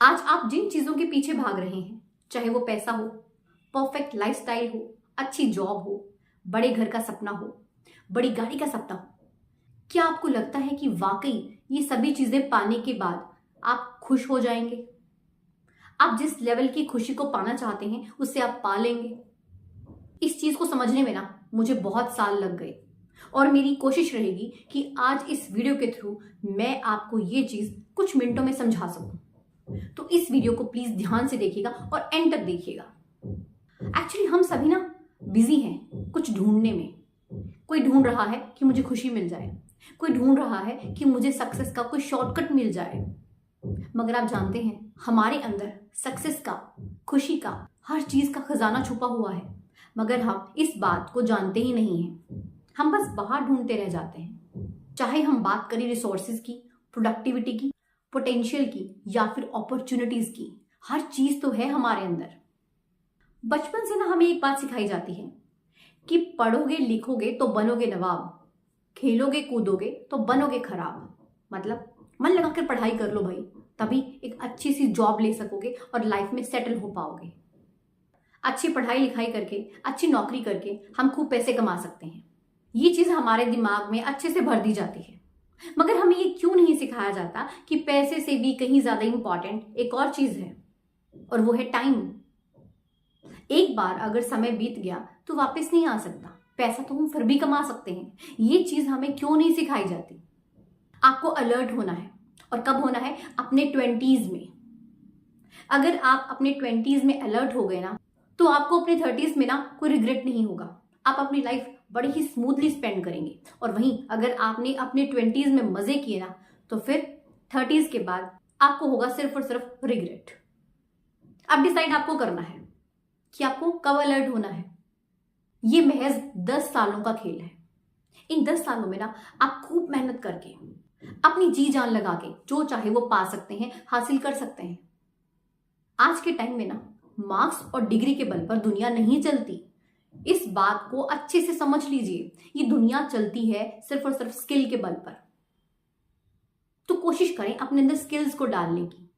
आज आप जिन चीजों के पीछे भाग रहे हैं, चाहे वो पैसा हो, परफेक्ट लाइफस्टाइल हो, अच्छी जॉब हो, बड़े घर का सपना हो, बड़ी गाड़ी का सपना हो, क्या आपको लगता है कि वाकई ये सभी चीजें पाने के बाद आप खुश हो जाएंगे? आप जिस लेवल की खुशी को पाना चाहते हैं उससे आप पा लेंगे? इस चीज को समझने में ना मुझे बहुत साल लग गए और मेरी कोशिश रहेगी कि आज इस वीडियो के थ्रू मैं आपको ये चीज कुछ मिनटों में समझा सकूं। तो इस वीडियो को प्लीज ध्यान से देखिएगा और एंड तक देखिएगा। एक्चुअली हम सभी ना बिजी हैं कुछ ढूंढने में। कोई ढूंढ रहा है कि मुझे खुशी मिल जाए, कोई ढूंढ रहा है कि मुझे सक्सेस का कोई शॉर्टकट मिल जाए। मगर आप जानते हैं हमारे अंदर सक्सेस का, खुशी का, हर चीज का खजाना छुपा हुआ है, मगर हम इस बात को जानते ही नहीं हैं। हम बस बाहर ढूंढते रह जाते हैं। चाहे हम बात करें रिसोर्सेज की, प्रोडक्टिविटी की, पोटेंशियल की या फिर अपॉर्चुनिटीज की, हर चीज तो है हमारे अंदर। बचपन से ना हमें एक बात सिखाई जाती है कि पढ़ोगे लिखोगे तो बनोगे नवाब, खेलोगे कूदोगे तो बनोगे खराब। मतलब मन लगाकर पढ़ाई कर लो भाई, तभी एक अच्छी सी जॉब ले सकोगे और लाइफ में सेटल हो पाओगे। अच्छी पढ़ाई लिखाई करके, अच्छी नौकरी करके हम खूब पैसे कमा सकते हैं। ये चीज हमारे दिमाग में अच्छे से भर दी जाती है। मगर हमें ये क्यों नहीं सिखाया जाता कि पैसे से भी कहीं ज्यादा इंपॉर्टेंट एक और चीज है, और वो है टाइम। एक बार अगर समय बीत गया तो वापस नहीं आ सकता। पैसा तो हम फिर भी कमा सकते हैं। ये चीज हमें क्यों नहीं सिखाई जाती? आपको अलर्ट होना है, और कब होना है? अपने 20s में। अगर आप अपने 20s में अलर्ट हो गए ना, तो आपको अपने 30s में ना कोई रिग्रेट नहीं होगा। आप अपनी लाइफ बड़ी ही स्मूथली स्पेंड करेंगे। और वहीं अगर आपने अपने 20s में मजे किए ना, तो फिर 30s के बाद आपको होगा सिर्फ और सिर्फ रिग्रेट। अब डिसाइड आपको करना है कि आपको कब अलर्ट होना है। ये महज 10 सालों का खेल है। इन 10 सालों में ना आप खूब मेहनत करके, अपनी जी जान लगा के जो चाहे वो पा सकते हैं, हासिल कर सकते हैं। आज के टाइम में ना मार्क्स और डिग्री के बल पर दुनिया नहीं चलती। इस बात को अच्छे से समझ लीजिए। ये दुनिया चलती है सिर्फ और सिर्फ स्किल के बल पर। तो कोशिश करें अपने अंदर स्किल्स को डालने की।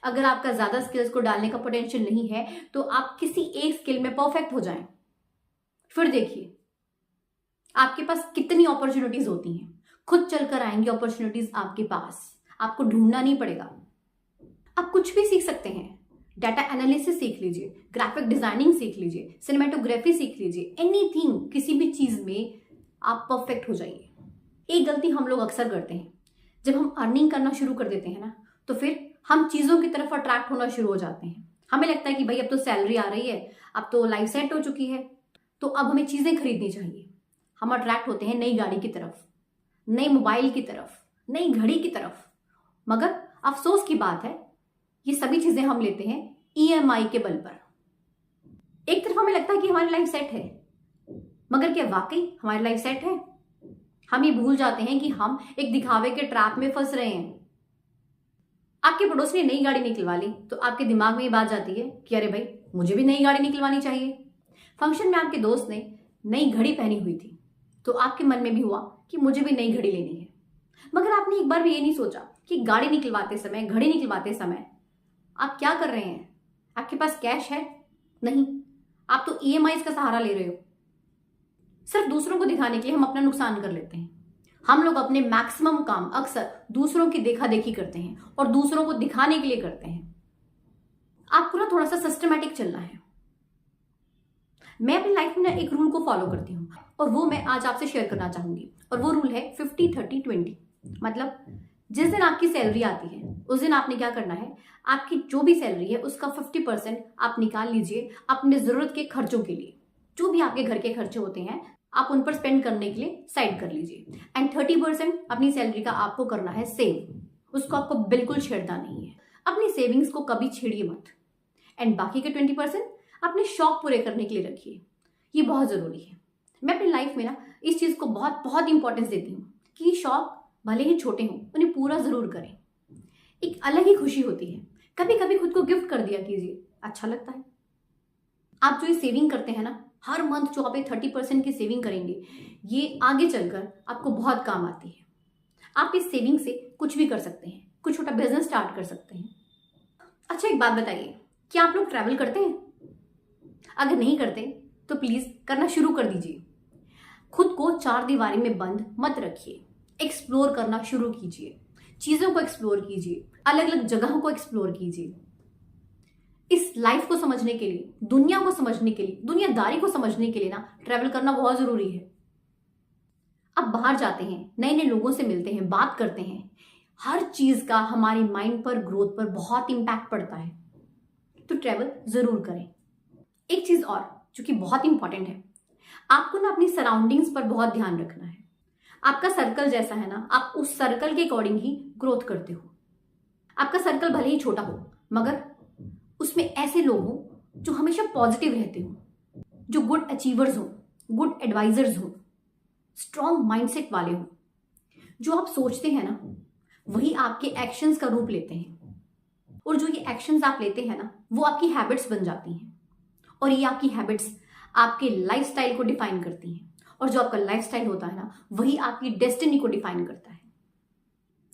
अगर आपका ज्यादा स्किल्स को डालने का पोटेंशियल नहीं है तो आप किसी एक स्किल में परफेक्ट हो जाएं। फिर देखिए आपके पास कितनी अपॉर्चुनिटीज होती हैं। खुद चलकर आएंगी अपॉर्चुनिटीज आपके पास। आपको ढूंढना नहीं पड़ेगा। आप कुछ भी सीख सकते हैं। डाटा एनालिसिस सीख लीजिए, ग्राफिक डिजाइनिंग सीख लीजिए, सिनेमेटोग्राफी सीख लीजिए, एनीथिंग, किसी भी चीज में आप परफेक्ट हो जाइए। एक गलती हम लोग अक्सर करते हैं, जब हम अर्निंग करना शुरू कर देते हैं ना, तो फिर हम चीजों की तरफ अट्रैक्ट होना शुरू हो जाते हैं। हमें लगता है कि भाई अब तो सैलरी आ रही है, अब तो लाइफ सेट हो चुकी है, तो अब हमें चीजें खरीदनी चाहिए। हम अट्रैक्ट होते हैं नई गाड़ी की तरफ, नई मोबाइल की तरफ, नई घड़ी की तरफ। मगर अफसोस की बात है, ये सभी चीजें हम लेते हैं EMI के बल पर। एक तरफ हमें लगता है कि हमारी लाइफ सेट है, मगर क्या वाकई हमारी लाइफ सेट है? हम ये भूल जाते हैं कि हम एक दिखावे के ट्रैप में फंस रहे हैं। आपके पड़ोस ने नई गाड़ी निकलवा ली तो आपके दिमाग में ये बात जाती है कि अरे भाई मुझे भी नई गाड़ी निकलवानी चाहिए। फंक्शन में आपके दोस्त ने नई घड़ी पहनी हुई थी तो आपके मन में भी हुआ कि मुझे भी नई घड़ी लेनी है। मगर आपने एक बार भी ये नहीं सोचा कि गाड़ी निकलवाते समय, घड़ी निकलवाते समय आप क्या कर रहे हैं? आपके पास कैश है? नहीं, आप तो EMI का सहारा ले रहे हो। सिर्फ दूसरों को दिखाने के लिए हम अपना नुकसान कर लेते हैं। हम लोग अपने मैक्सिमम काम अक्सर दूसरों की देखा देखी करते हैं और दूसरों को दिखाने के लिए करते हैं। आपको ना थोड़ा सा सिस्टमैटिक चलना है। मैं अपनी लाइफ में ना एक रूल को फॉलो करती हूँ और वो मैं आज आपसे शेयर करना चाहूंगी। और वो रूल है 50-30-20। मतलब जिस दिन आपकी सैलरी आती है उस दिन आपने क्या करना है, आपकी जो भी सैलरी है उसका 50% आप निकाल लीजिए अपने जरूरत के खर्चों के लिए। जो भी आपके घर के खर्चे होते हैं आप उन पर स्पेंड करने के लिए साइड कर लीजिए। एंड 30% अपनी सैलरी का आपको करना है सेव। उसको आपको बिल्कुल छेड़ना नहीं है। अपनी सेविंग्स को कभी छेड़िए मत। एंड बाकी के 20% अपने शौक पूरे करने के लिए रखिए। ये बहुत जरूरी है। मैं अपनी लाइफ में ना इस चीज को बहुत बहुत इंपॉर्टेंस देती हूँ कि शौक भले ही छोटे हों उन्हें पूरा जरूर करें। एक अलग ही खुशी होती है। कभी कभी खुद को गिफ्ट कर दिया कीजिए, अच्छा लगता है। आप जो ये सेविंग करते हैं ना, हर मंथ जो आप 30% की सेविंग करेंगे, ये आगे चलकर आपको बहुत काम आती है। आप इस सेविंग से कुछ भी कर सकते हैं। कुछ छोटा बिजनेस स्टार्ट कर सकते हैं। अच्छा एक बात बताइए, क्या आप लोग ट्रैवल करते हैं? अगर नहीं करते तो प्लीज करना शुरू कर दीजिए। खुद को चार दीवारी में बंद मत रखिए, एक्सप्लोर करना शुरू कीजिए, चीजों को एक्सप्लोर कीजिए, अलग अलग जगहों को एक्सप्लोर कीजिए। इस लाइफ को समझने के लिए, दुनिया को समझने के लिए, दुनियादारी को समझने के लिए ना ट्रैवल करना बहुत जरूरी है। अब बाहर जाते हैं, नए नए लोगों से मिलते हैं, बात करते हैं, हर चीज का हमारे माइंड पर, ग्रोथ पर बहुत इंपैक्ट पड़ता है। तो ट्रैवल जरूर करें। एक चीज और जो कि बहुत इंपॉर्टेंट है, आपको ना अपनी सराउंडिंग्स पर बहुत ध्यान रखना है। आपका सर्कल जैसा है ना, आप उस सर्कल के अकॉर्डिंग ही ग्रोथ करते हो। आपका सर्कल भले ही छोटा हो, मगर उसमें ऐसे लोग हो जो हमेशा पॉजिटिव रहते हो, जो गुड अचीवर्स हो, गुड एडवाइजर्स हो, स्ट्रॉन्ग माइंडसेट वाले हो। जो आप सोचते हैं ना, वही आपके एक्शंस का रूप लेते हैं, और जो ये एक्शंस आप लेते हैं ना, वो आपकी हैबिट्स बन जाती हैं, और ये आपकी हैबिट्स आपके लाइफस्टाइल को डिफाइन करती हैं, और जो आपका लाइफस्टाइल होता है ना, वही आपकी डेस्टिनी को डिफाइन करता है।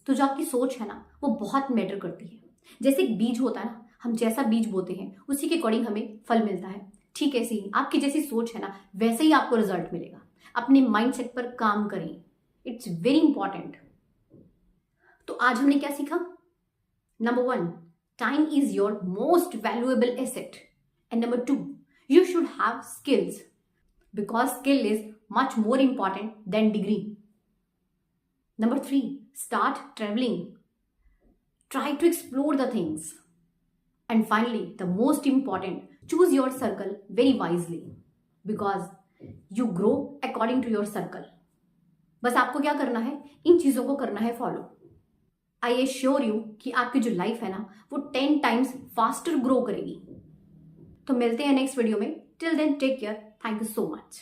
तो जो आपकी सोच है ना, वो बहुत मैटर करती है। जैसे एक बीज होता है ना, हम जैसा बीज बोते हैं उसी के अकॉर्डिंग हमें फल मिलता है। ठीक है, ऐसे ही आपकी जैसी सोच है ना, वैसे ही आपको रिजल्ट मिलेगा। अपने माइंडसेट पर काम करें, इट्स वेरी इंपॉर्टेंट। तो आज हमने क्या सीखा? Number 1, time is your most valuable asset. And number 2, you should have skills, because skill is much more important than degree. Number 3, start traveling. Try to explore the things. And finally, the most important, choose your circle very wisely, because you grow according to your circle. बस आपको क्या करना है? इन चीजों को करना है follow. I assure you कि आपकी जो लाइफ है ना, वो 10 टाइम्स फास्टर ग्रो करेगी। तो मिलते हैं नेक्स्ट वीडियो में। Till then take care, thank you so much.